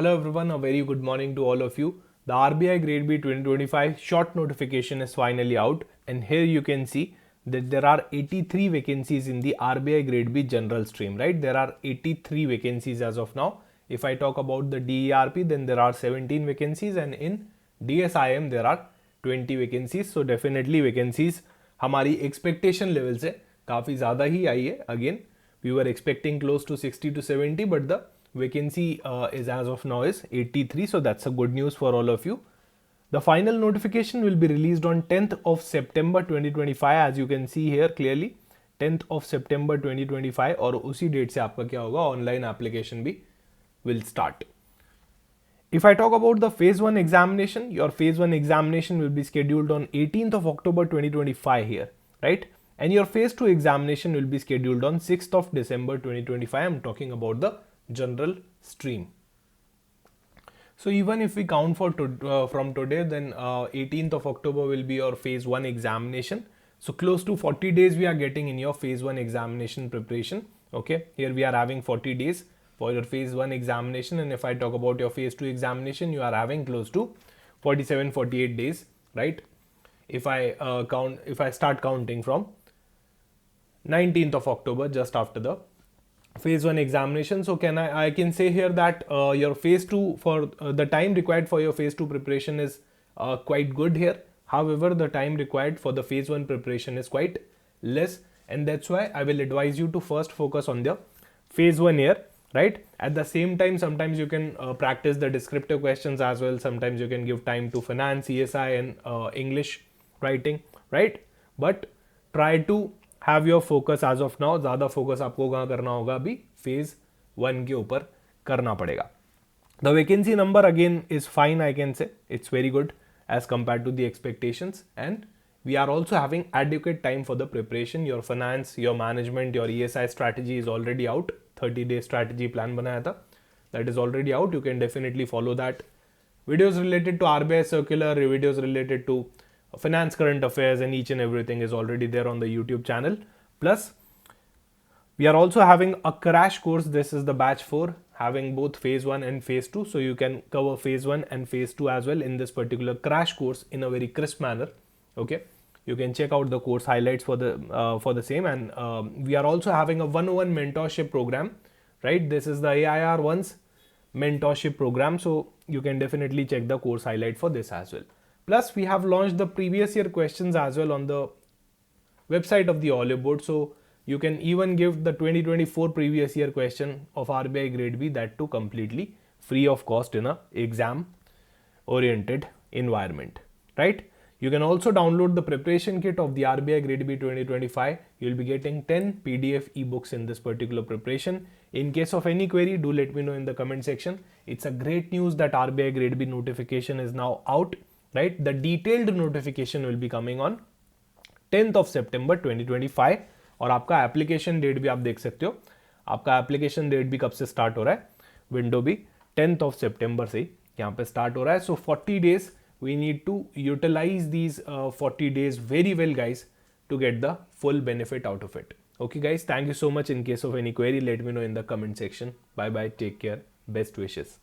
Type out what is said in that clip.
Hello everyone, a very good morning to all of you. The RBI Grade B 2025 short notification is finally out, and here you can see that there are 83 vacancies in the RBI Grade B general stream, right? There are 83 vacancies as of now. If I talk about the DERP, then there are 17 vacancies, and in DSIM there are 20 vacancies. So definitely vacancies हमारी expectation level से काफ़ी ज़्यादा ही आई है. Again, we were expecting close to 60 to 70, but the vacancy is as of now is 83, so that's a good news for all of you. The final notification will be released on 10th of September 2025, as you can see here clearly, 10th of September 2025, और उसी date से आपका क्या होगा, online application भी will start. If I talk about the phase 1 examination, your phase 1 examination will be scheduled on 18th of October 2025 here, right? And your phase 2 examination will be scheduled on 6th of December 2025. I'm talking about the general stream. So even if we count for from today, then 18th of October will be your phase 1 examination. So close to 40 days we are getting in your phase 1 examination preparation. Okay, here we are having 40 days for your phase 1 examination, and if I talk about your phase 2 examination, you are having close to 47-48 days, right? If I start counting from 19th of October, just after the phase 1 examination. So I can say here that your phase 2, for the time required for your phase 2 preparation is quite good here. However, the time required for the phase 1 preparation is quite less, and that's why I will advise you to first focus on the phase 1 here, right? At the same time, sometimes you can practice the descriptive questions as well. Sometimes you can give time to finance, ESI and English writing, right? But try to have your focus as of now. ज़्यादा focus आपको कहाँ करना होगा, अभी phase 1 के ऊपर करना पड़ेगा. The vacancy number again is fine, I can say. It's very good as compared to the expectations, and we are also having adequate time for the preparation. Your finance, your management, your ESI strategy is already out. 30-day strategy plan बनाया था, that is already out. You can definitely follow that. Videos related to RBI circular, videos related to finance current affairs, and each and everything is already there on the YouTube channel. Plus, we are also having a crash course. This is the batch 4, having both phase 1 and phase 2. So you can cover phase 1 and phase 2 as well in this particular crash course in a very crisp manner. Okay, you can check out the course highlights for the same. And we are also having a 101 mentorship program, right? This is the AIR1's mentorship program, so you can definitely check the course highlight for this as well. Plus, we have launched the previous year questions as well on the website of the Olive Board, so you can even give the 2024 previous year question of RBI Grade B, that too completely free of cost in a exam oriented environment, right? You can also download the preparation kit of the RBI Grade B 2025. You'll be getting 10 PDF ebooks in this particular preparation. In case of any query, do let me know in the comment section. It's a great news that RBI Grade B notification is now out, right? The detailed notification will be coming on 10th of September 2025, और आपका application date भी आप देख सकते हो. आपका application date भी कब से स्टार्ट हो रहा है, विंडो भी 10th of September से यहाँ पे स्टार्ट हो रहा है. सो 40 days we need to utilize these 40 days very well, guys, to get the full benefit out of it. Okay guys, thank you so much. In case of any query, let me know in the comment section. Bye bye, take care, best wishes.